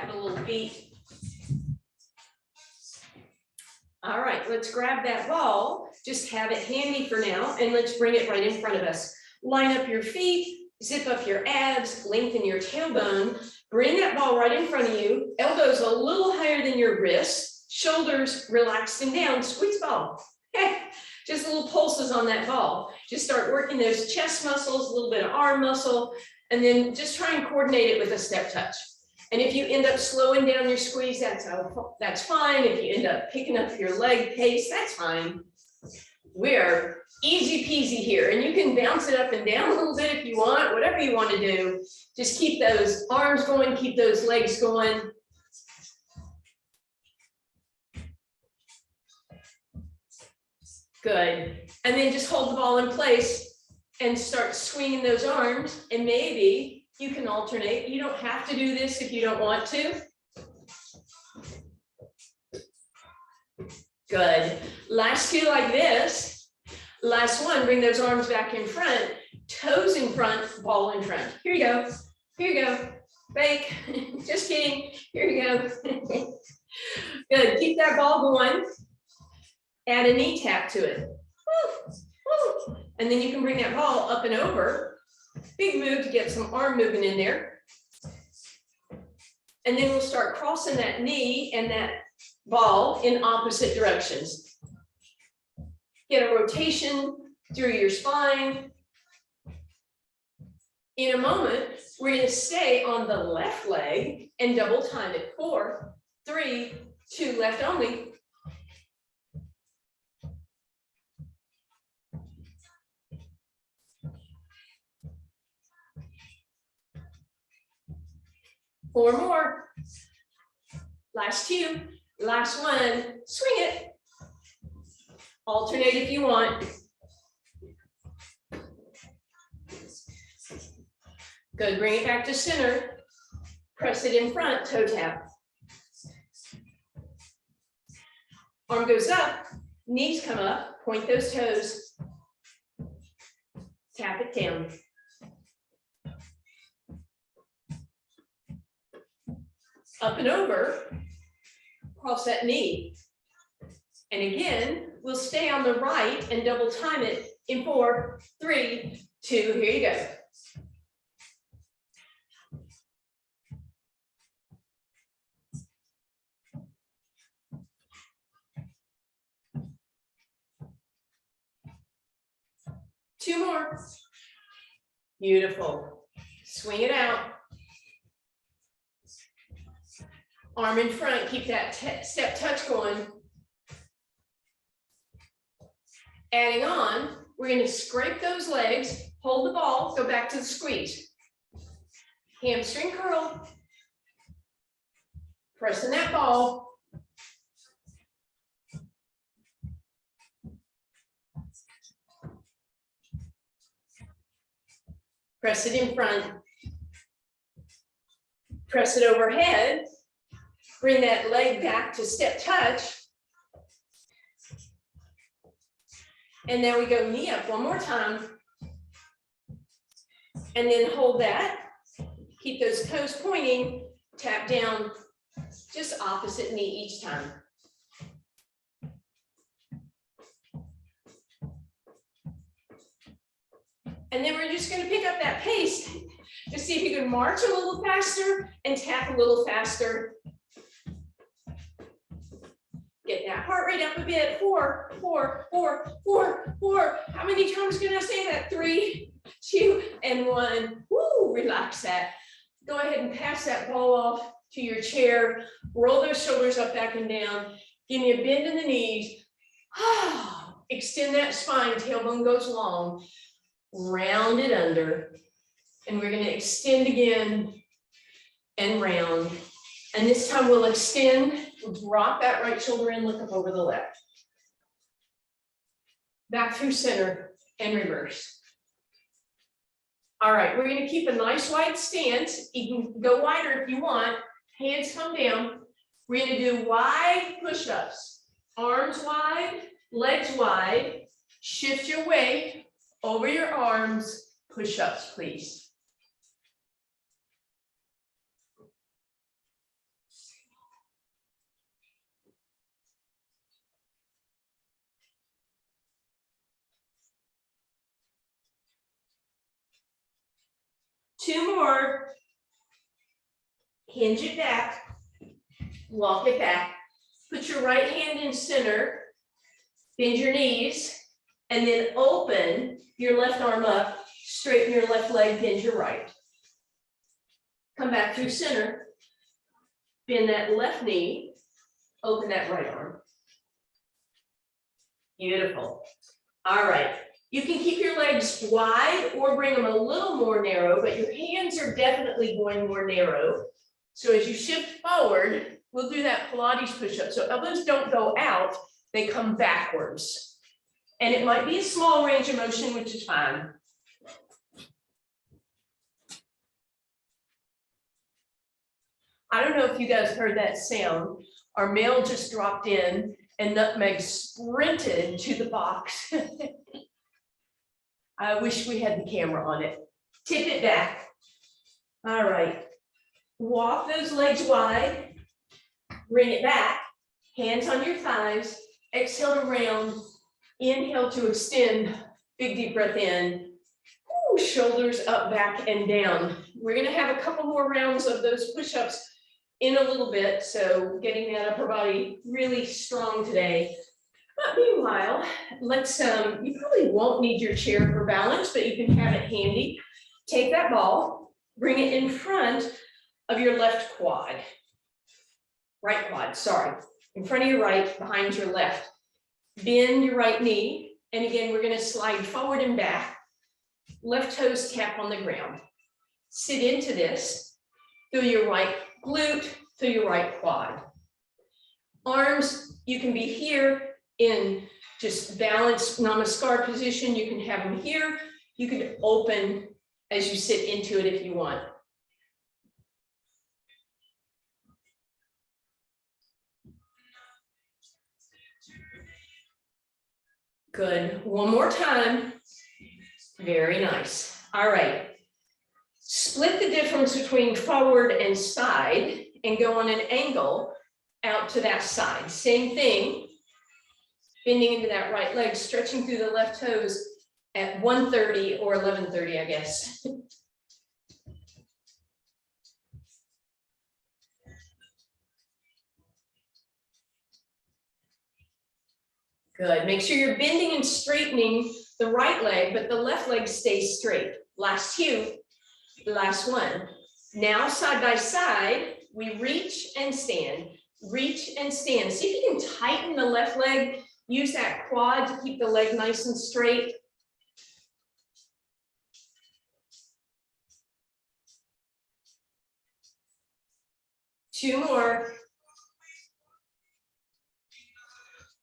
Have a little beat. All right, let's grab that ball. Just have it handy for now, and let's bring it right in front of us. Line up your feet, zip up your abs, lengthen your tailbone. Bring that ball right in front of you. Elbows a little higher than your wrists. Shoulders relaxed and down. Squeeze ball. Just little pulses on that ball. Just start working those chest muscles, a little bit of arm muscle, and then just try and coordinate it with a step touch. And if you end up slowing down your squeeze, that's fine. If you end up picking up your leg pace, that's fine. We're easy peasy here, and you can bounce it up and down a little bit if you want, whatever you want to do. Just keep those arms going, keep those legs going. Good. And then just hold the ball in place and start swinging those arms, and maybe you can alternate. You don't have to do this if you don't want to. Good. Last two like this. Last one, bring those arms back in front, toes in front, ball in front. Here you go. Here you go. Fake. Just kidding. Here you go. Good. Keep that ball going. Add a knee tap to it. Woo, woo. And then you can bring that ball up and over. Big move to get some arm movement in there. And then we'll start crossing that knee and that ball in opposite directions. Get a rotation through your spine. In a moment, we're going to stay on the left leg and double time it. 4, 3, 2, left only. Four more. Last two. Last one. Swing it. Alternate if you want. Good. Bring it back to center. Press it in front. Toe tap. Arm goes up. Knees come up. Point those toes. Tap it down. Up and over, cross that knee. And again, we'll stay on the right and double time it in 4, 3, 2, here you go. Two more. Beautiful. Swing it out. Arm in front, keep that step touch going. Adding on, we're going to scrape those legs, hold the ball, go back to the squeeze. Hamstring curl. Pressing that ball. Press it in front. Press it overhead. Bring that leg back to step touch. And then we go knee up one more time. And then hold that. Keep those toes pointing. Tap down just opposite knee each time. And then we're just going to pick up that pace. Just see if you can march a little faster and tap a little faster. Get that heart rate up a bit. 4, 4, 4, 4, 4. How many times can I say that? 3, 2, and 1. Woo, relax that. Go ahead and pass that ball off to your chair. Roll those shoulders up, back, and down. Give me a bend in the knees. Extend that spine. Tailbone goes long. Round it under. And we're going to extend again and round. And this time we'll extend. We'll drop that right shoulder in, look up over the left. Back through center and reverse. All right, we're going to keep a nice wide stance. You can go wider if you want. Hands come down. We're going to do wide push-ups. Arms wide, legs wide. Shift your weight over your arms. Push-ups, please. 2 more. Hinge it back, walk it back. Put your right hand in center, bend your knees, and then open your left arm up, straighten your left leg, bend your right. Come back through center, bend that left knee, open that right arm. Beautiful. All right. You can keep your legs wide or bring them a little more narrow, but your hands are definitely going more narrow. So as you shift forward, we'll do that Pilates push-up. So elbows don't go out, they come backwards. And it might be a small range of motion, which is fine. I don't know if you guys heard that sound. Our mail just dropped in and Nutmeg sprinted to the box. I wish we had the camera on it. Tip it back. All right. Walk those legs wide. Bring it back. Hands on your thighs. Exhale to round. Inhale to extend. Big deep breath in. Ooh, shoulders up, back, and down. We're going to have a couple more rounds of those push-ups in a little bit. So getting that upper body really strong today. But meanwhile, let's, you probably won't need your chair for balance, but you can have it handy. Take that ball, bring it in front of your left quad. Right quad, sorry. In front of your right, behind your left. Bend your right knee. And again, we're going to slide forward and back. Left toes tap on the ground. Sit into this. Through your right glute, through your right quad. Arms, you can be here in just balanced namaskar position. You can have them here. You can open as you sit into it if you want. Good. One more time. Very nice. All right. Split the difference between forward and side and go on an angle out to that side. Same thing. Bending into that right leg, stretching through the left toes at 1:30 or 11:30, I guess. Good. Make sure you're bending and straightening the right leg, but the left leg stays straight. Last two, last one. Now, side by side, we reach and stand. Reach and stand. See if you can tighten the left leg. Use that quad to keep the leg nice and straight. Two more.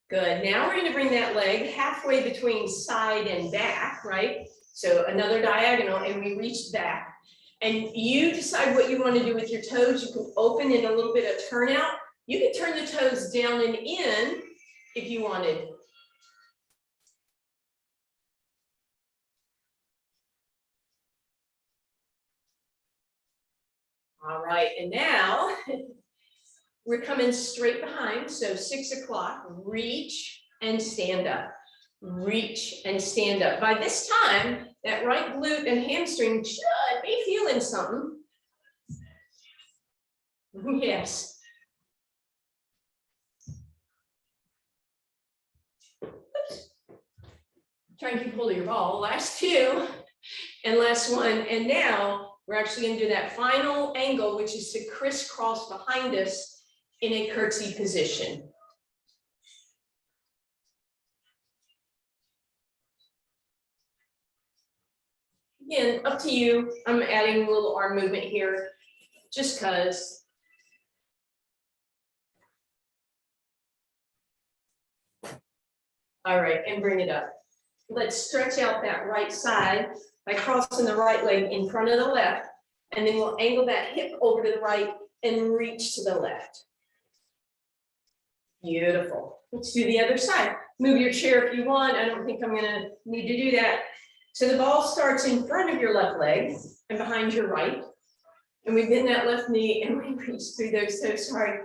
Good. Now we're going to bring that leg halfway between side and back, right? So another diagonal, and we reach back. And you decide what you want to do with your toes. You can open in a little bit of turnout. You can turn the toes down and in if you wanted. All right, and now we're coming straight behind. So 6 o'clock, reach and stand up. Reach and stand up. By this time, that right glute and hamstring should be feeling something. Yes. Oops. Try and keep hold of your ball. Last two and last one. And now we're actually going to do that final angle, which is to crisscross behind us in a curtsy position. Again, up to you. I'm adding a little arm movement here just because. All right, and bring it up. Let's stretch out that right side by crossing the right leg in front of the left, and then we'll angle that hip over to the right and reach to the left. Beautiful. Let's do the other side. Move your chair if you want. I don't think I'm gonna need to do that. So the ball starts in front of your left leg and behind your right. And we bend that left knee and we reach through those toes. Sorry.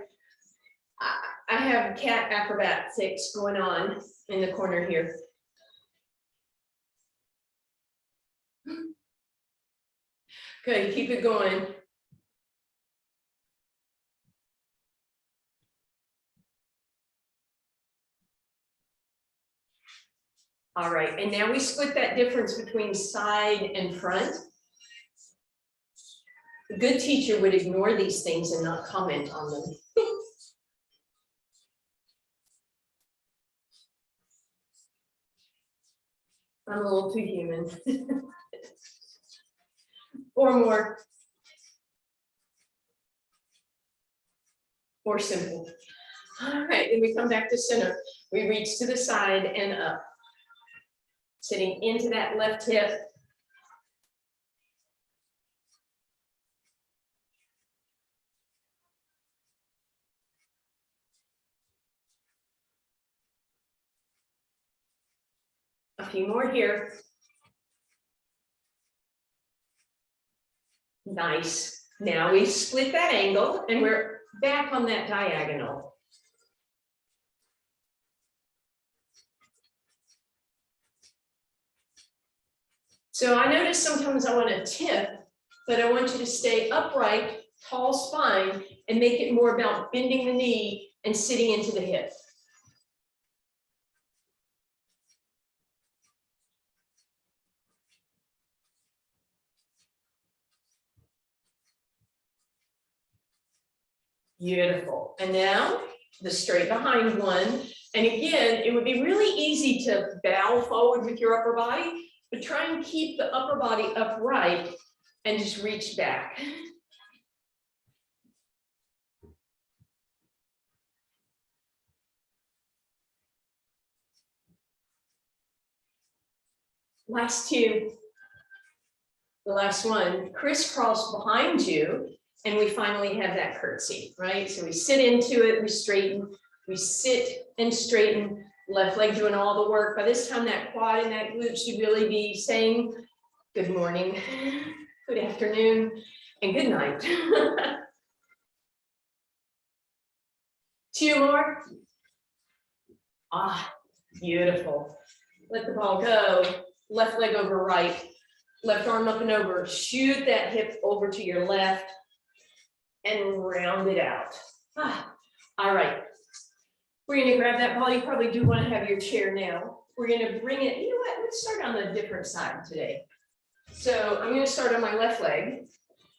I have cat acrobatics going on in the corner here. Good, keep it going. All right, and now we split that difference between side and front. A good teacher would ignore these things and not comment on them. I'm a little too human. 4 more. Or simple. All right, then we come back to center. We reach to the side and up. Sitting into that left hip. A few more here. Nice. Now we split that angle and we're back on that diagonal. So I notice sometimes I want to tip, but I want you to stay upright, tall spine, and make it more about bending the knee and sitting into the hip. Beautiful. And now the straight behind one. And again, it would be really easy to bow forward with your upper body, but try and keep the upper body upright and just reach back. Last two. The last one, crisscross behind you, and we finally have that curtsy, right? So we sit into it, we straighten, we sit and straighten, left leg doing all the work. By this time, that quad and that glute should really be saying good morning, good afternoon, and good night. 2 more. Ah, beautiful. Let the ball go, left leg over right. Left arm up and over, shoot that hip over to your left and round it out. All right, we're gonna grab that ball. You probably do wanna have your chair now. We're gonna bring it, you know what, let's start on the different side today. So I'm gonna start on my left leg.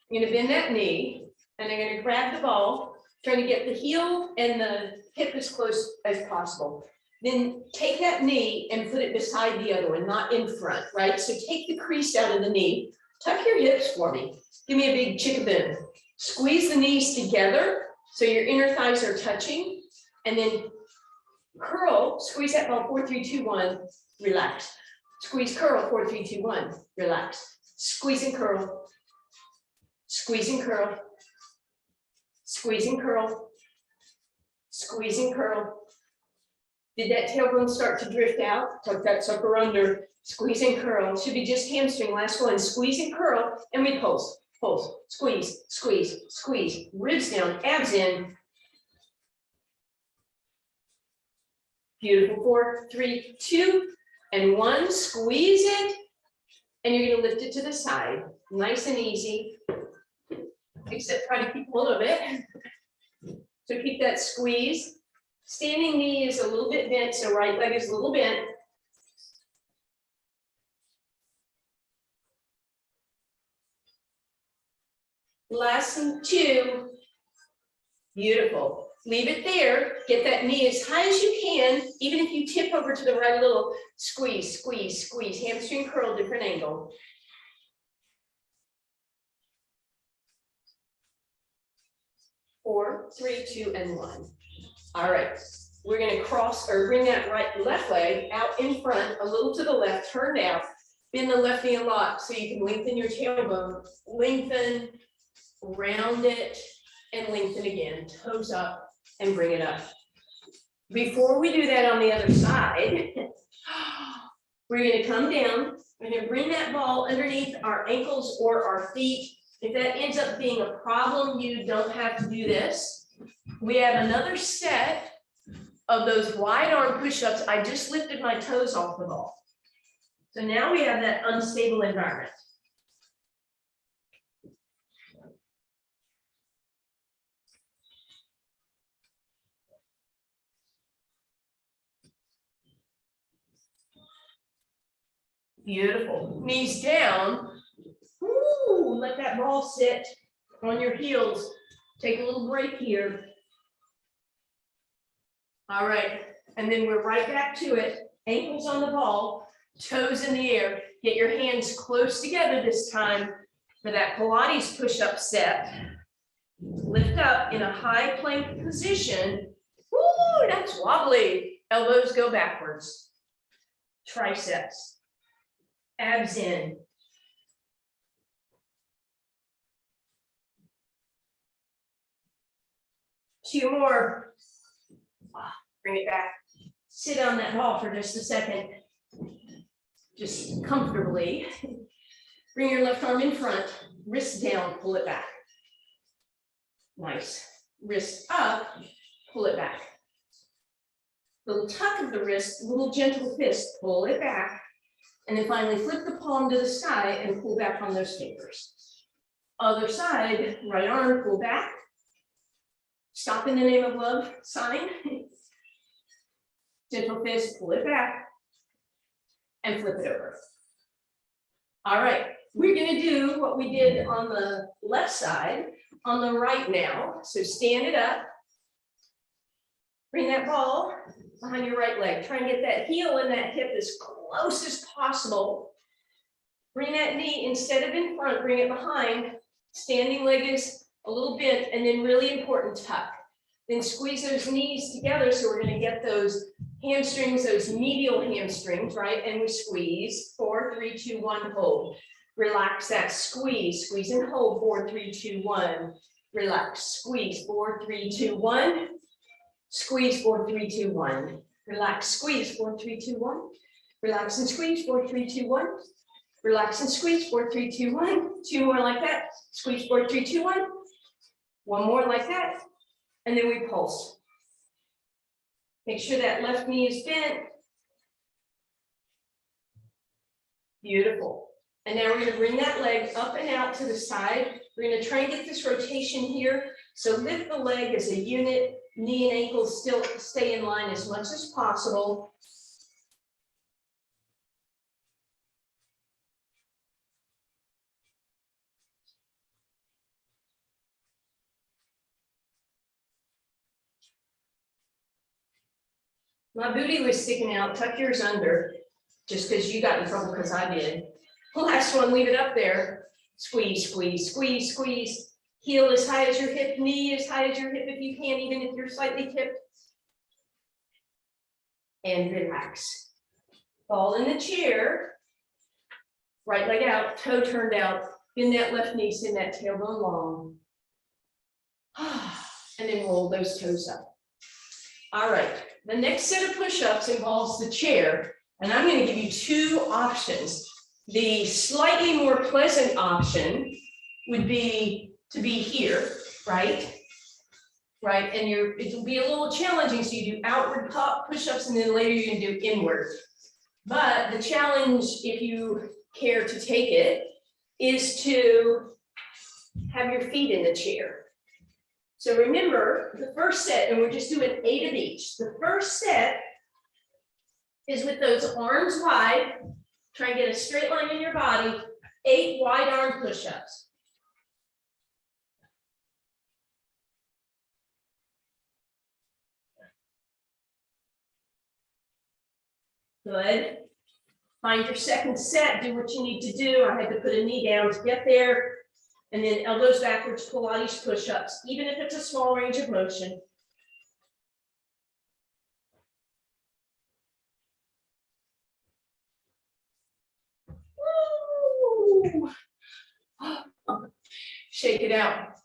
I'm gonna bend that knee and I'm gonna grab the ball, trying to get the heel and the hip as close as possible. Then take that knee and put it beside the other one, not in front, right? So take the crease out of the knee, tuck your hips for me. Give me a big chickaboo. Squeeze the knees together so your inner thighs are touching, and then curl, squeeze that ball, 4, 3, 2, 1, relax. Squeeze, curl, 4, 3, 2, 1, relax. Squeeze and curl, squeeze and curl, squeeze and curl, squeeze and curl. Did that tailbone start to drift out? Tuck that sucker under, squeeze and curl. Should be just hamstring, last one. Squeeze and curl, and we pulse, pulse, squeeze, squeeze, squeeze. Ribs down, abs in. Beautiful, 4, 3, 2, and 1. Squeeze it, and you're gonna lift it to the side. Nice and easy, except try to keep hold of it. So keep that squeeze. Standing knee is a little bit bent, so right leg is a little bent. Last 2. Beautiful. Leave it there. Get that knee as high as you can. Even if you tip over to the right a little, squeeze, squeeze, squeeze. Hamstring curl, different angle. Four, 3, 2, and 1. All right, we're gonna cross or bring that left leg out in front, a little to the left, turned out, bend the left knee a lot so you can lengthen your tailbone, lengthen, round it, and lengthen again, toes up and bring it up. Before we do that on the other side, we're gonna come down, we're gonna bring that ball underneath our ankles or our feet. If that ends up being a problem, you don't have to do this. We have another set of those wide arm push-ups. I just lifted my toes off the ball. So now we have that unstable environment. Beautiful. Knees down. Ooh, let that ball sit on your heels. Take a little break here. All right, and then we're right back to it. Ankles on the ball, toes in the air. Get your hands close together this time for that Pilates push-up set. Lift up in a high plank position. Woo, that's wobbly. Elbows go backwards. Triceps, abs in. Two more. Bring it back. Sit on that ball for just a second. Just comfortably. Bring your left arm in front, wrist down, pull it back. Nice. Wrist up, pull it back. Little tuck of the wrist, little gentle fist, pull it back. And then finally flip the palm to the sky and pull back on those fingers. Other side, right arm, pull back. Stop in the name of love sign. Gentle fist, pull it back. And flip it over. All right, we're gonna do what we did on the left side, on the right now. So stand it up. Bring that ball behind your right leg. Try and get that heel and that hip as close as possible. Bring that knee, instead of in front, bring it behind. Standing leg is a little bent, and then really important, tuck. Then squeeze those knees together, so we're gonna get those hamstrings, those medial hamstrings, right? And we squeeze, 4, 3, 2, 1, hold. Relax that squeeze, squeeze and hold, 4, 3, 2, 1. Relax, squeeze, 4, 3, 2, 1. Squeeze, 4, 3, 2, 1. Relax, squeeze, 4, 3, 2, 1. Relax and squeeze, 4, 3, 2, 1. Relax and squeeze, 4, 3, 2, 1. Two more like that, squeeze, 4, 3, 2, 1. One more like that, and then we pulse. Make sure that left knee is bent. Beautiful. And now we're going to bring that leg up and out to the side. We're going to try and get this rotation here. So lift the leg as a unit. Knee and ankles still stay in line as much as possible. My booty was sticking out, tuck yours under, just because you got in trouble because I did. Last one, leave it up there. Squeeze, squeeze, squeeze, squeeze. Heel as high as your hip, knee as high as your hip if you can, even if you're slightly tipped. And relax. Ball in the chair. Right leg out, toe turned out. Bend that left knee, send that tailbone long. And then roll those toes up. All right, the next set of push-ups involves the chair, and I'm going to give you two options. The slightly more pleasant option would be to be here, right? Right, and it'll be a little challenging, so you do outward push-ups, and then later you're going to do inward. But the challenge, if you care to take it, is to have your feet in the chair. So remember, the first set, and we're just doing 8 of each. The first set is with those arms wide. Try and get a straight line in your body. 8 wide arm push-ups. Good. Find your second set. Do what you need to do. I had to put a knee down to get there. And then elbows backwards, Pilates push-ups, even if it's a small range of motion. Woo! Shake it out.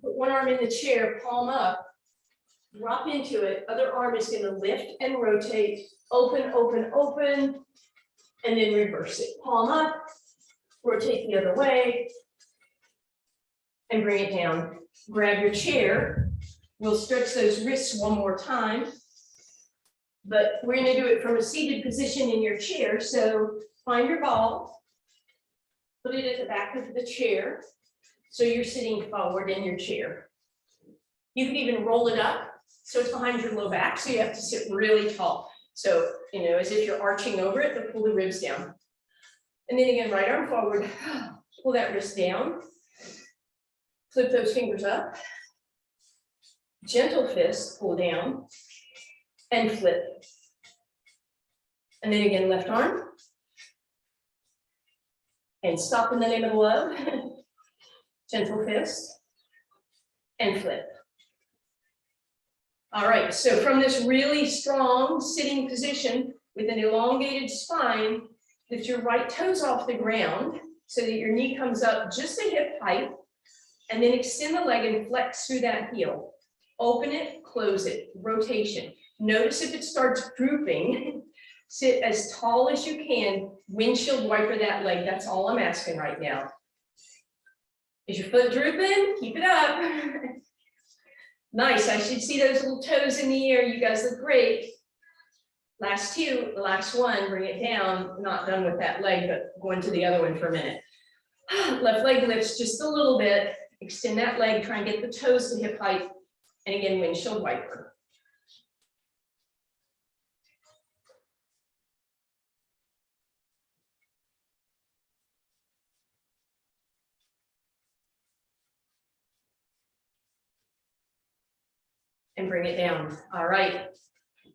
Put one arm in the chair, palm up. Drop into it. Other arm is going to lift and rotate. Open, open, open. And then reverse it. Palm up. Rotate the other way. And bring it down. Grab your chair. We'll stretch those wrists one more time. But we're going to do it from a seated position in your chair. So find your ball. Put it at the back of the chair. So you're sitting forward in your chair. You can even roll it up so it's behind your low back. So you have to sit really tall. So, as if you're arching over it, but pull the ribs down. And then again, right arm forward, pull that wrist down, flip those fingers up, gentle fist, pull down, and flip. And then again, left arm, and stop in the name of the love, gentle fist, and flip. All right, so from this really strong sitting position with an elongated spine, lift your right toes off the ground so that your knee comes up just a hip height, and then extend the leg and flex through that heel. Open it, close it, rotation. Notice if it starts drooping, sit as tall as you can, windshield wiper that leg. That's all I'm asking right now. Is your foot drooping? Keep it up. Nice, I should see those little toes in the air. You guys look great. Last two, the last one, bring it down. Not done with that leg, but going to the other one for a minute. Left leg lifts just a little bit. Extend that leg, try and get the toes to hip height. And again, windshield wiper. And bring it down. All right.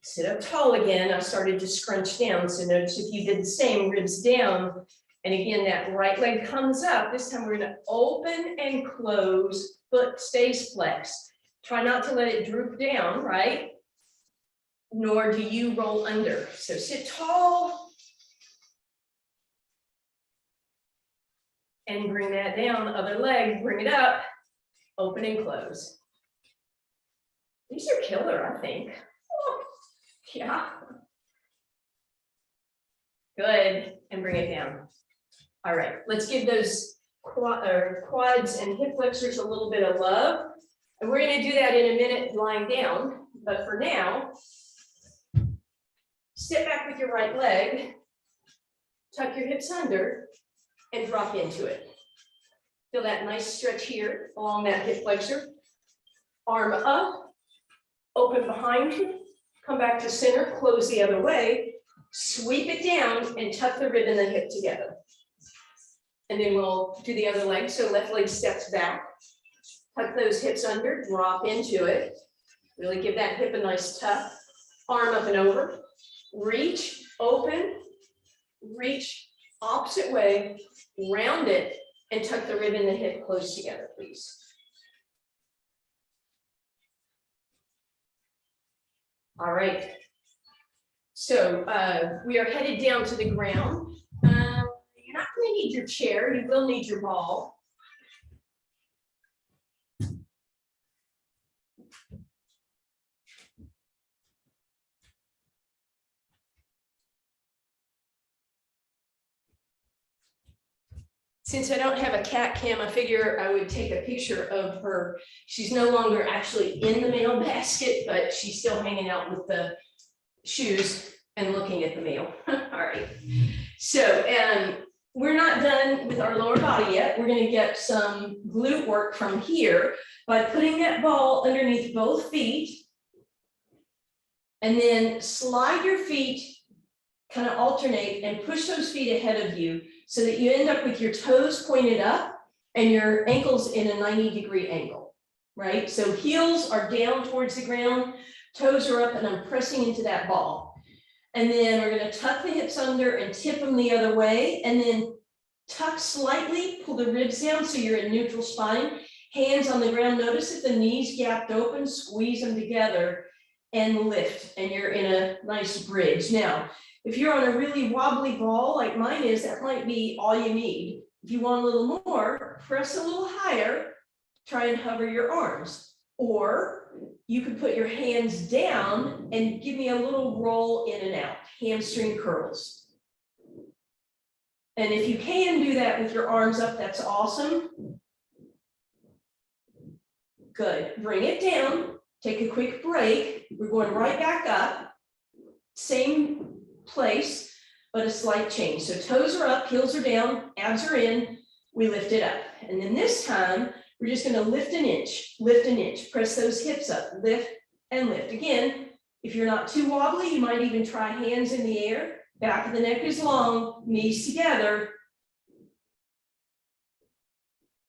Sit up tall again. I started to scrunch down. So notice if you did the same, ribs down. And again, that right leg comes up. This time we're going to open and close. Foot stays flexed. Try not to let it droop down, right? Nor do you roll under. So sit tall. And bring that down. Other leg, bring it up. Open and close. These are killer, I think. Oh, yeah. Good, and bring it down. All right, let's give those quads and hip flexors a little bit of love. And we're gonna do that in a minute lying down, but for now, step back with your right leg, tuck your hips under, and drop into it. Feel that nice stretch here along that hip flexor. Arm up. Open behind you, come back to center, close the other way, sweep it down and tuck the rib and the hip together. And then we'll do the other leg. So left leg steps back, tuck those hips under, drop into it. Really give that hip a nice tuck. Arm up and over, reach, open, reach, opposite way, round it, and tuck the rib and the hip close together, please. All right, so we are headed down to the ground. You're not going to need your chair, you will need your ball. Since I don't have a cat cam, I figure I would take a picture of her. She's no longer actually in the mail basket, but she's still hanging out with the shoes and looking at the mail. All right. So, we're not done with our lower body yet. We're going to get some glute work from here by putting that ball underneath both feet. And then slide your feet, kind of alternate and push those feet ahead of you, so that you end up with your toes pointed up and your ankles in a 90-degree angle, right? So heels are down towards the ground, toes are up, and I'm pressing into that ball. And then we're gonna tuck the hips under and tip them the other way, and then tuck slightly, pull the ribs down so you're in neutral spine, hands on the ground. Notice if the knees gapped open, squeeze them together and lift, and you're in a nice bridge. Now, if you're on a really wobbly ball like mine is, that might be all you need. If you want a little more, press a little higher, try and hover your arms. Or you could put your hands down and give me a little roll in and out, hamstring curls. And if you can do that with your arms up, that's awesome. Good, bring it down, take a quick break. We're going right back up, same place, but a slight change. So toes are up, heels are down, abs are in, we lift it up. And then this time, we're just gonna lift an inch, press those hips up, lift and lift. Again, If you're not too wobbly, you might even try hands in the air. Back of the neck is long, knees together.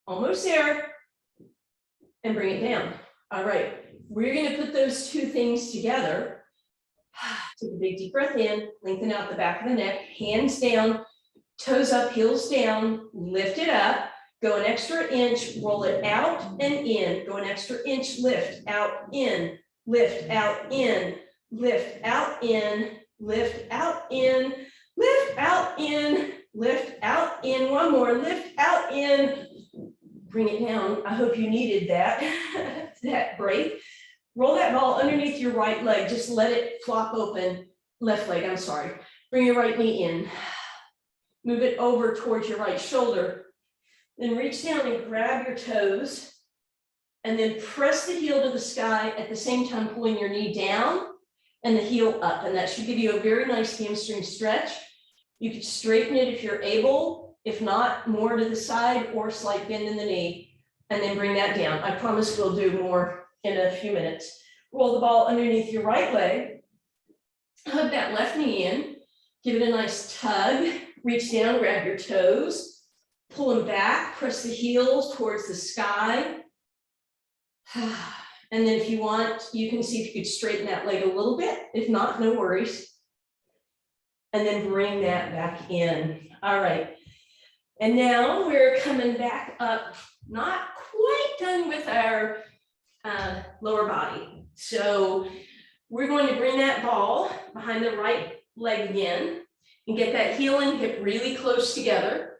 Almost there. And bring it down. All right, we're going to put those two things together. Take a big deep breath in, lengthen out the back of the neck, hands down, toes up, heels down, lift it up, go an extra inch, roll it out and in, go an extra inch, lift, out, in, lift, out, in, lift, out, in, lift, out, in, lift, out, in, lift, out, in, one more, lift, out, in, bring it down. I hope you needed that, that break. Roll that ball underneath your right leg, just let it flop open, left leg, I'm sorry. Bring your right knee in. Move it over towards your right shoulder. Then reach down and grab your toes and then press the heel to the sky at the same time pulling your knee down and the heel up. And that should give you a very nice hamstring stretch. You could straighten it if you're able. If not, more to the side or slight bend in the knee. And then bring that down. I promise we'll do more in a few minutes. Roll the ball underneath your right leg. Hug that left knee in. Give it a nice tug. Reach down, grab your toes. Pull them back. Press the heels towards the sky. And then if you want, you can see if you could straighten that leg a little bit. If not, no worries. And then bring that back in. All right. And now we're coming back up, not quite done with our lower body. So we're going to bring that ball behind the right leg again and get that heel and hip really close together.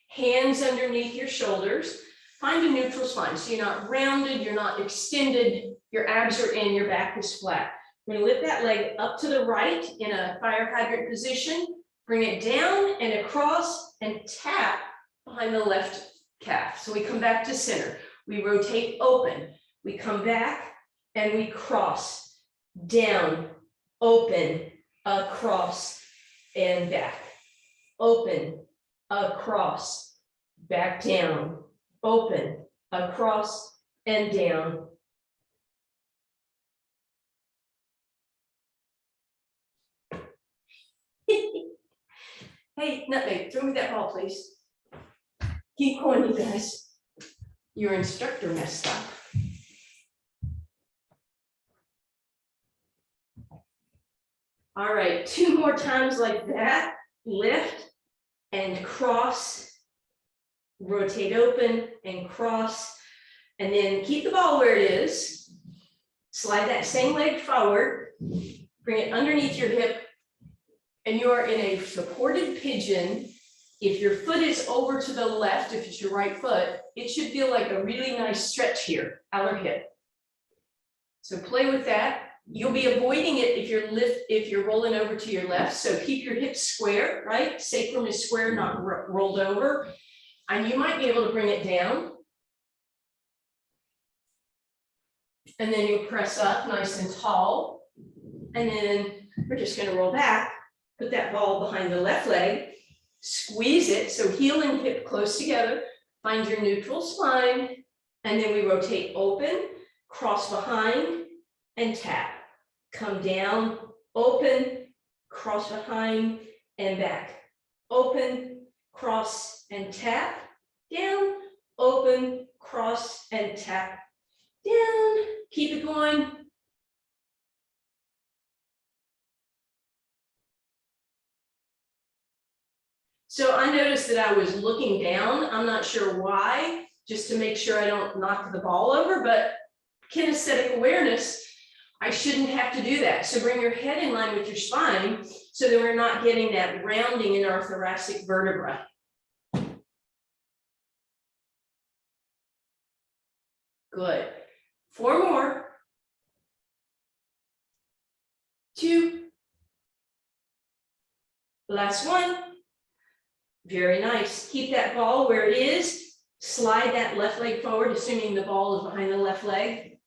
Hands underneath your shoulders. Find a neutral spine. So you're not rounded, you're not extended, your abs are in, your back is flat. We're going to lift that leg up to the right in a fire hydrant position. Bring it down and across and tap behind the left calf. So we come back to center. We rotate open. We come back and we cross, down, open, across, and back. Open, across, back down, open, across, and down. Hey, Nutmeg, throw me that ball, please. Keep going, you guys. Your instructor messed up. All right, two more times like that. Lift and cross. Rotate open and cross. And then keep the ball where it is. Slide that same leg forward. Bring it underneath your hip. And you're in a supported pigeon. If your foot is over to the left, if it's your right foot, it should feel like a really nice stretch here, outer hip. So play with that. You'll be avoiding it if you're rolling over to your left. So keep your hips square, right? Sacrum is square, not rolled over. And you might be able to bring it down. And then you press up nice and tall. And then we're just going to roll back. Put that ball behind the left leg. Squeeze it, so heel and hip close together. Find your neutral spine. And then we rotate open, cross behind, and tap. Come down, open, cross behind, and back. Open, cross, and tap. Down, open, cross, and tap. Down. Keep it going. So I noticed that I was looking down. I'm not sure why, just to make sure I don't knock the ball over, but kinesthetic awareness, I shouldn't have to do that. So bring your head in line with your spine so that we're not getting that rounding in our thoracic vertebra. Good. 4 more. 2. Last one. Very nice. Keep that ball where it is. Slide that left leg forward, assuming the ball is behind the left leg.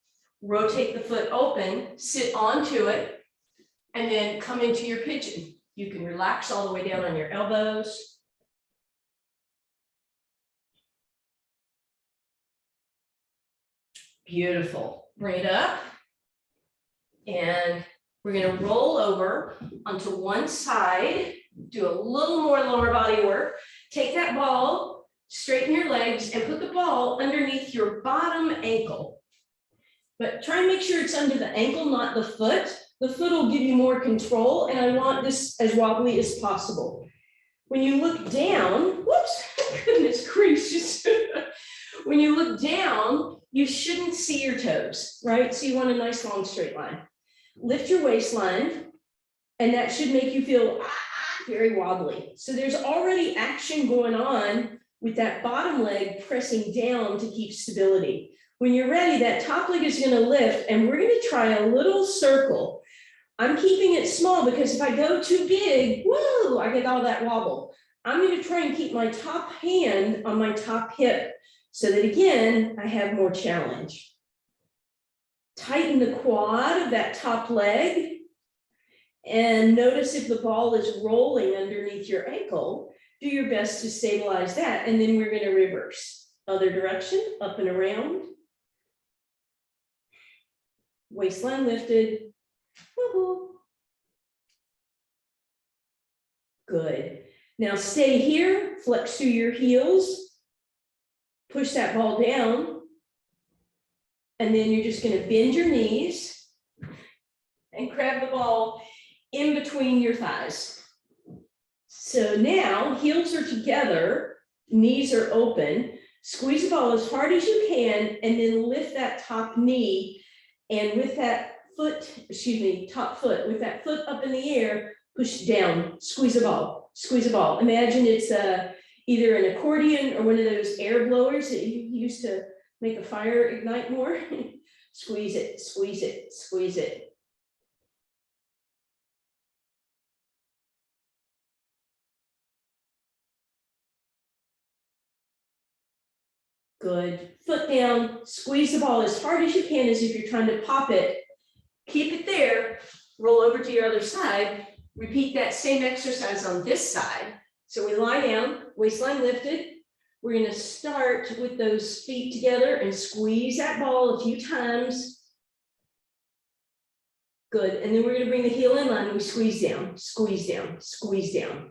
Rotate the foot open, sit onto it, and then come into your pigeon. You can relax all the way down on your elbows. Beautiful. Bring it up and We're gonna roll over onto one side, do a little more lower body work. Take that ball, straighten your legs, and put the ball underneath your bottom ankle. But try and make sure it's under the ankle, not the foot. The foot will give you more control, and I want this as wobbly as possible. When you look down, whoops, goodness gracious. When you look down, you shouldn't see your toes, right? So you want a nice long straight line. Lift your waistline, and that should make you feel very wobbly. So there's already action going on with that bottom leg pressing down to keep stability. When you're ready, that top leg is gonna lift, and we're gonna try a little circle. I'm keeping it small because if I go too big, whoa, I get all that wobble. I'm gonna try and keep my top hand on my top hip so that again, I have more challenge. Tighten the quad of that top leg and notice if the ball is rolling underneath your ankle, do your best to stabilize that. And then we're gonna reverse. Other direction, up and around. Waistline lifted. Woo-hoo. Good. Now stay here, flex through your heels, push that ball down, and then you're just going to bend your knees and grab the ball in between your thighs. So now heels are together, knees are open, squeeze the ball as hard as you can, and then lift that top knee, and with that foot, top foot, with that foot up in the air, push down, squeeze a ball, squeeze a ball. Imagine it's either an accordion or one of those air blowers that you used to make a fire ignite more. Squeeze it, squeeze it, squeeze it. Good. Foot down, squeeze the ball as hard as you can as if you're trying to pop it. Keep it there, roll over to your other side. Repeat that same exercise on this side. So we lie down, waistline lifted. We're going to start with those feet together and squeeze that ball a few times. Good. And then we're going to bring the heel in line and we squeeze down, squeeze down, squeeze down.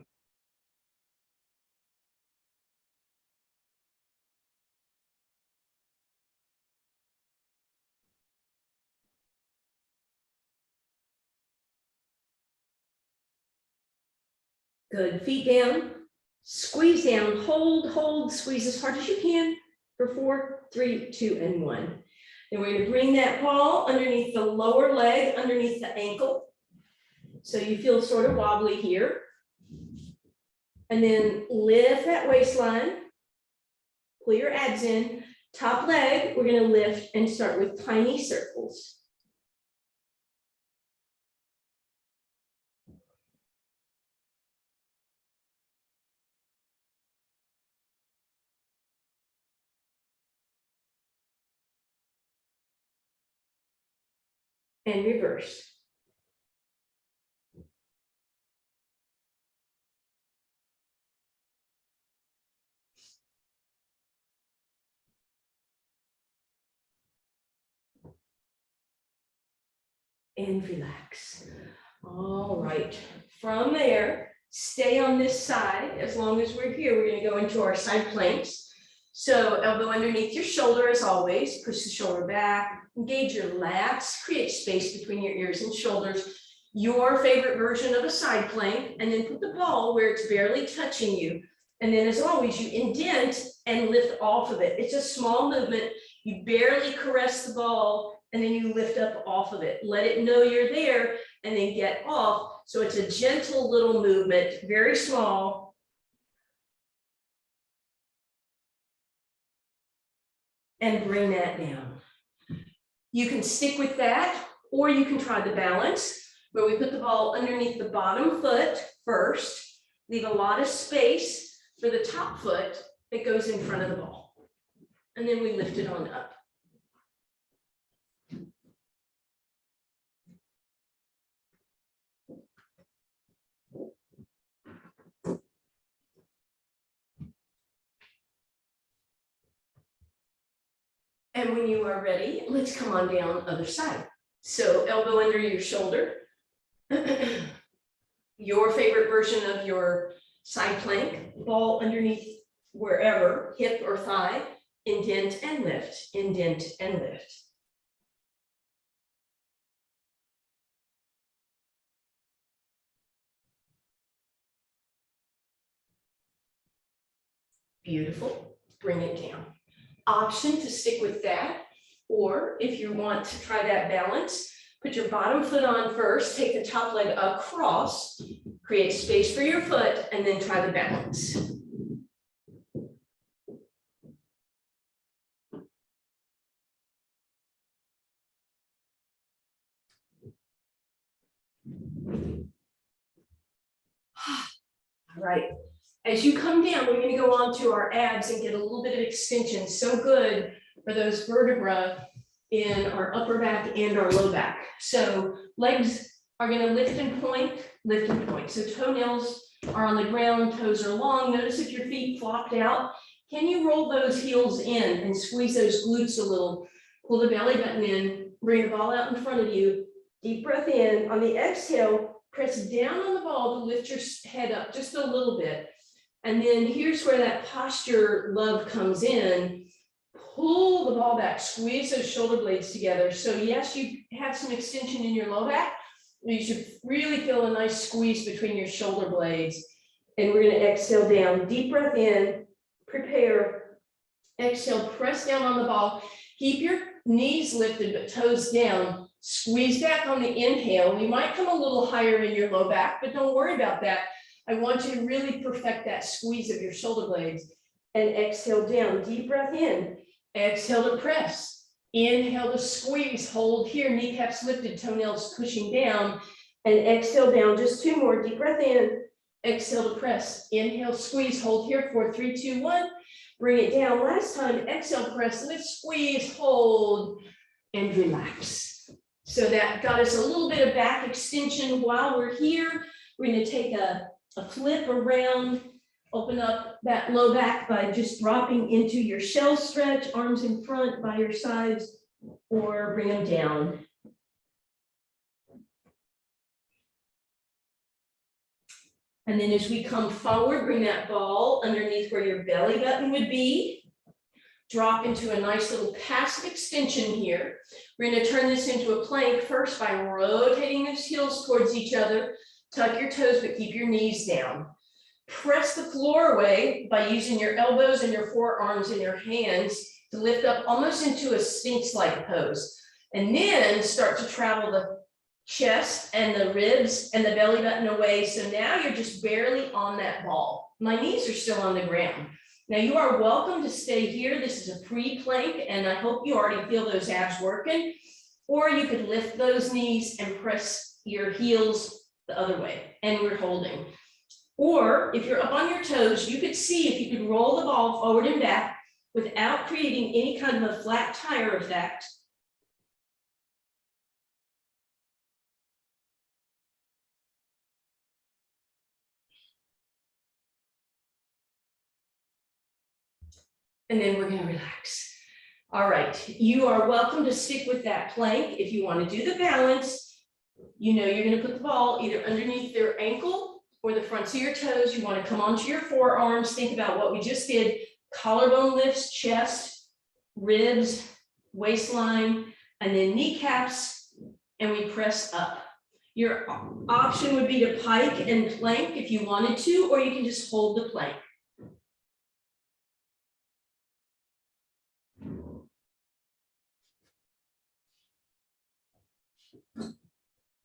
Good. Feet down, squeeze down, hold, squeeze as hard as you can for 4, 3, 2, and 1. Then we're going to bring that ball underneath the lower leg, underneath the ankle. So you feel sort of wobbly here. And then lift that waistline, pull your abs in, top leg, we're going to lift and start with tiny circles. And reverse. And relax. All right. From there, stay on this side. As long as we're here, we're going to go into our side planks. So elbow underneath your shoulder as always. Push the shoulder back. Engage your lats. Create space between your ears and shoulders. Your favorite version of a side plank. And then put the ball where it's barely touching you. And then as always, you indent and lift off of it. It's a small movement. You barely caress the ball. And then you lift up off of it. Let it know you're there and then get off. So it's a gentle little movement, very small. And bring that down. You can stick with that, or you can try the balance, where we put the ball underneath the bottom foot first, leave a lot of space for the top foot that goes in front of the ball. And then we lift it on up. And when you are ready, let's come on down other side. So elbow under your shoulder, Your favorite version of your side plank, ball underneath wherever, hip or thigh, indent and lift, indent and lift. Beautiful, bring it down. Option to stick with that, or if you want to try that balance, put your bottom foot on first, take the top leg across, create space for your foot, and then try the balance. All right, as you come down, we're going to go on to our abs and get a little bit of extension. So good for those vertebrae in our upper back and our low back. So legs are going to lift and point, lift and point. So toenails are on the ground, toes are long. Notice if your feet flopped out, can you roll those heels in and squeeze those glutes a little? Pull the belly button in, bring the ball out in front of you. Deep breath in. On the exhale, press down on the ball to lift your head up just a little bit. And then here's where that posture love comes in. Pull the ball back, squeeze those shoulder blades together. So yes, you have some extension in your low back. You should really feel a nice squeeze between your shoulder blades. And we're going to exhale down. Deep breath in, prepare. Exhale, press down on the ball. Keep your knees lifted, but toes down. Squeeze back on the inhale. You might come a little higher in your low back, but don't worry about that. I want you to really perfect that squeeze of your shoulder blades. And exhale down. Deep breath in. Exhale to press. Inhale to squeeze. Hold here. Kneecaps lifted, toenails pushing down. And exhale down. Just two more. Deep breath in. Exhale to press. Inhale, squeeze. Hold here. 4, 3, 2, 1. Bring it down. Last time. Exhale, press. Lift, squeeze, hold, and relax. So that got us a little bit of back extension while we're here. We're going to take a flip around, open up that low back by just dropping into your shell stretch, arms in front by your sides, or bring them down. And then as we come forward, bring that ball underneath where your belly button would be. Drop into a nice little passive extension here. We're going to turn this into a plank first by rotating those heels towards each other. Tuck your toes, but keep your knees down. Press the floor away by using your elbows and your forearms and your hands to lift up almost into a Sphinx-like pose. And then start to travel the chest and the ribs and the belly button away. So now you're just barely on that ball. My knees are still on the ground. Now you are welcome to stay here. This is a pre-plank, and I hope you already feel those abs working. Or you could lift those knees and press your heels the other way, and we're holding. Or if you're up on your toes, you could see if you could roll the ball forward and back without creating any kind of a flat tire effect. And then we're going to relax. All right, you are welcome to stick with that plank. If you want to do the balance, you know you're going to put the ball either underneath their ankle or the fronts of your toes. You want to come onto your forearms. Think about what we just did. Collarbone lifts, chest, ribs, waistline, and then kneecaps, and we press up. Your option would be to pike and plank if you wanted to, or you can just hold the plank.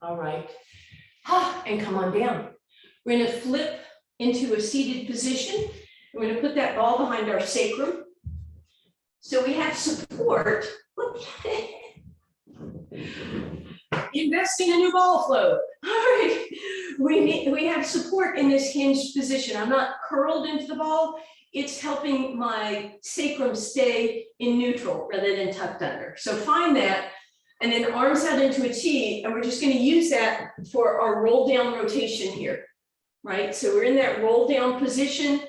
All right, and come on down. We're going to flip into a seated position. We're going to put that ball behind our sacrum. So we have support. Investing in new ball flow. All right, we have support in this hinged position. I'm not curled into the ball. It's helping my sacrum stay in neutral rather than tucked under. So find that. And then arms out into a T, and we're just going to use that for our roll down rotation here, right? So we're in that roll down position,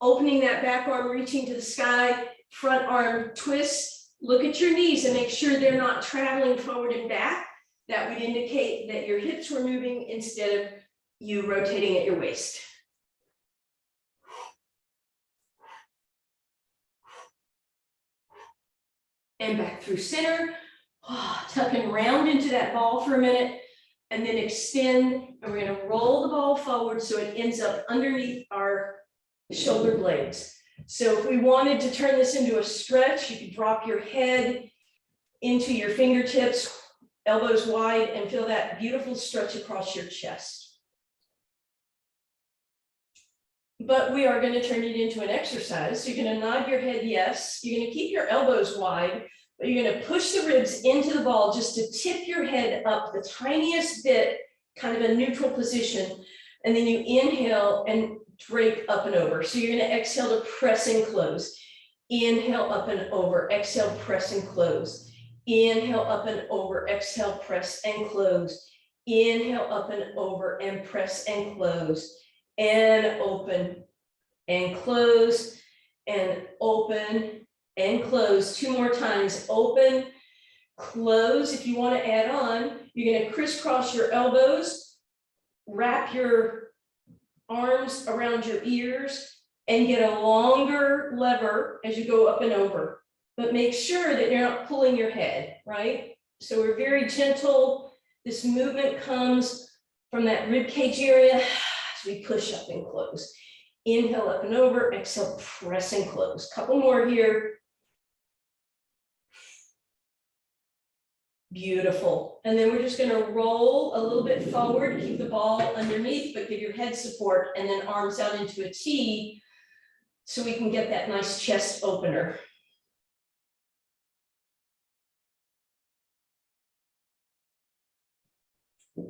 opening that back arm, reaching to the sky, front arm twist. Look at your knees and make sure they're not traveling forward and back. That would indicate that your hips were moving instead of you rotating at your waist. And back through center. Tuck and round into that ball for a minute, and then extend, and we're going to roll the ball forward so it ends up underneath our shoulder blades. So if we wanted to turn this into a stretch, you could drop your head into your fingertips, elbows wide, and feel that beautiful stretch across your chest. But we are going to turn it into an exercise. So you're going to nod your head yes. You're going to keep your elbows wide, but you're going to push the ribs into the ball just to tip your head up the tiniest bit, kind of a neutral position. And then you inhale and drape up and over. So you're going to exhale to press and close. Inhale up and over. Exhale, press and close. Inhale up and over. Exhale, press and close. Inhale up and over and press and close. And open and close and open and close. 2 more times. Open, close. If you want to add on, you're going to crisscross your elbows, wrap your arms around your ears, and get a longer lever as you go up and over. But make sure that you're not pulling your head, right? So we're very gentle. This movement comes from that rib cage area. We push up and close. Inhale up and over, exhale, press and close. Couple more here. Beautiful. And then we're just going to roll a little bit forward, keep the ball underneath, but give your head support, and then arms out into a T so we can get that nice chest opener.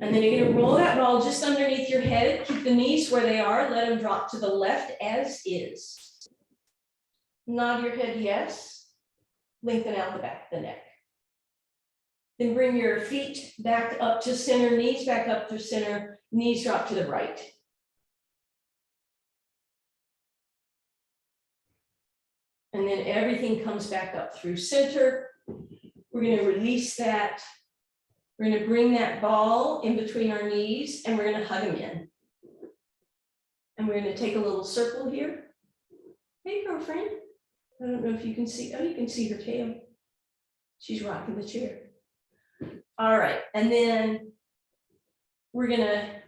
And then you're going to roll that ball just underneath your head. Keep the knees where they are. Let them drop to the left as is. Nod your head yes. Lengthen out the back of the neck. Then bring your feet back up to center, knees back up to center, knees drop to the right. And then everything comes back up through center. We're going to release that. We're going to bring that ball in between our knees, and we're going to hug them in. And we're going to take a little circle here. Hey, girlfriend. I don't know if you can see. Oh, you can see her tail. She's rocking the chair. All right, and then we're gonna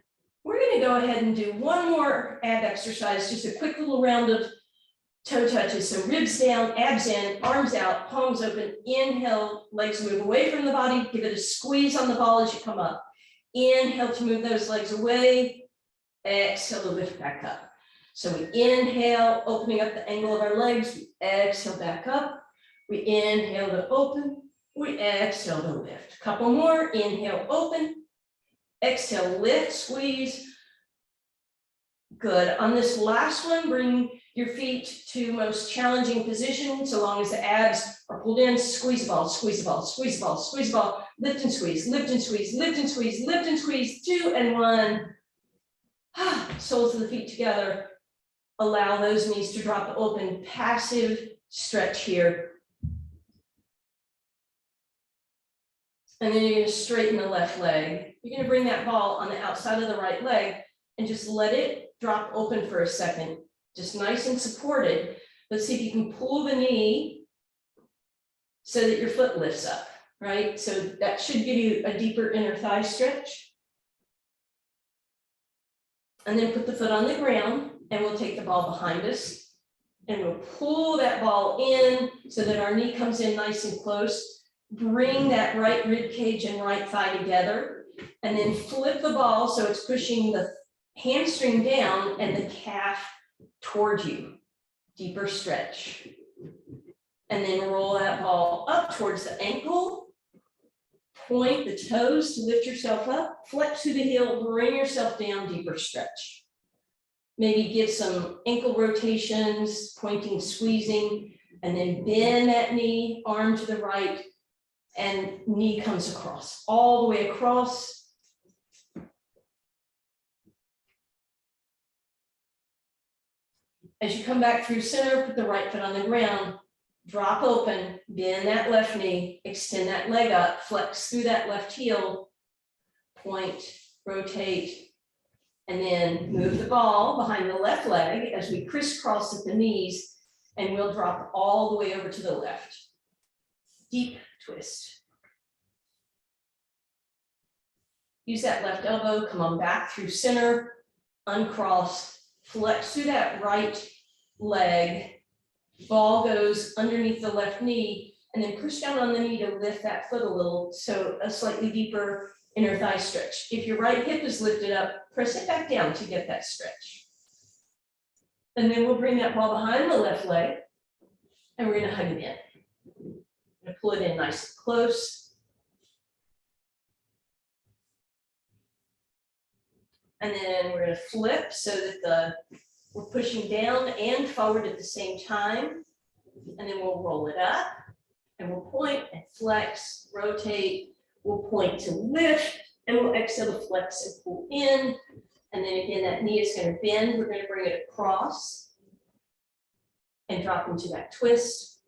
go ahead and do one more ab exercise, just a quick little round of toe touches. So ribs down, abs in, arms out, palms open. Inhale, legs move away from the body. Give it a squeeze on the ball as you come up. Inhale to move those legs away. Exhale to lift back up. So we inhale, opening up the angle of our legs. We exhale back up. We inhale to open. We exhale to lift. Couple more. Inhale, open. Exhale, lift, squeeze. Good. On this last one, bring your feet to most challenging position. So long as the abs are pulled in, squeeze the ball, squeeze the ball, squeeze the ball, squeeze the ball, lift and squeeze, lift and squeeze, lift and squeeze, lift and squeeze. 2 and 1. Soles of the feet together. Allow those knees to drop open. Passive stretch here. And then you're going to straighten the left leg. You're going to bring that ball on the outside of the right leg and just let it drop open for a second. Just nice and supported. Let's see if you can pull the knee so that your foot lifts up, right? So that should give you a deeper inner thigh stretch. And then put the foot on the ground, and we'll take the ball behind us. And we'll pull that ball in so that our knee comes in nice and close. Bring that right rib cage and right thigh together, and then flip the ball so it's pushing the hamstring down and the calf toward you. Deeper stretch. And then roll that ball up towards the ankle. Point the toes to lift yourself up. Flex through the heel, bring yourself down, deeper stretch. Maybe give some ankle rotations, pointing, squeezing, and then bend that knee, arm to the right, and knee comes across, all the way across. As you come back through center, put the right foot on the ground, drop open, bend that left knee, extend that leg up, flex through that left heel, point, rotate, and then move the ball behind the left leg as we crisscross at the knees, and we'll drop all the way over to the left. Deep twist. Use that left elbow, come on back through center, uncross, flex through that right leg. Ball goes underneath the left knee, and then push down on the knee to lift that foot a little, so a slightly deeper inner thigh stretch. If your right hip is lifted up, press it back down to get that stretch. And then we'll bring that ball behind the left leg, and we're gonna hug it in. I'm gonna pull it in nice and close. And then we're gonna flip so that we're pushing down and forward at the same time. And then we'll roll it up, and we'll point and flex, rotate. We'll point to lift, and we'll exhale to flex and pull in. And then again, that knee is gonna bend. We're gonna bring it across and drop into that twist.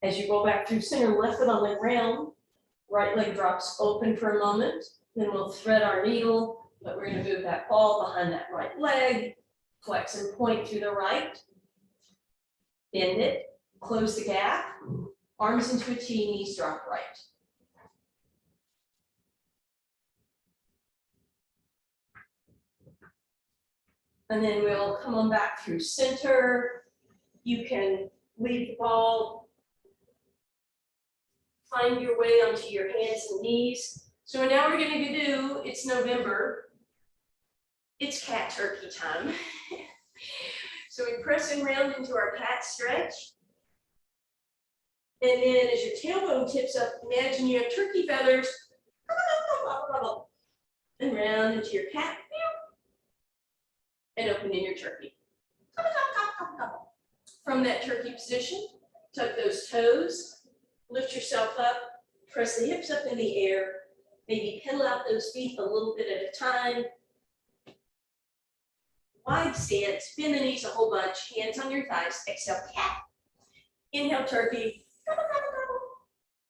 As you roll back through center, left foot on the ground, right leg drops open for a moment. Then we'll thread our needle, but we're gonna move that ball behind that right leg, flex and point through the right, bend it, close the gap, arms into a T, knees drop right. And then we'll come on back through center. You can leave the ball, find your way onto your hands and knees. So now we're gonna do, it's November, it's cat turkey time. So we press and round into our cat stretch. And then as your tailbone tips up, imagine you have turkey feathers. And round into your cat. And open in your turkey. From that turkey position, tuck those toes, lift yourself up, press the hips up in the air, maybe pedal out those feet a little bit at a time. Wide stance, bend the knees a whole bunch, hands on your thighs, exhale cat. Inhale turkey,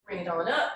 bring it on up.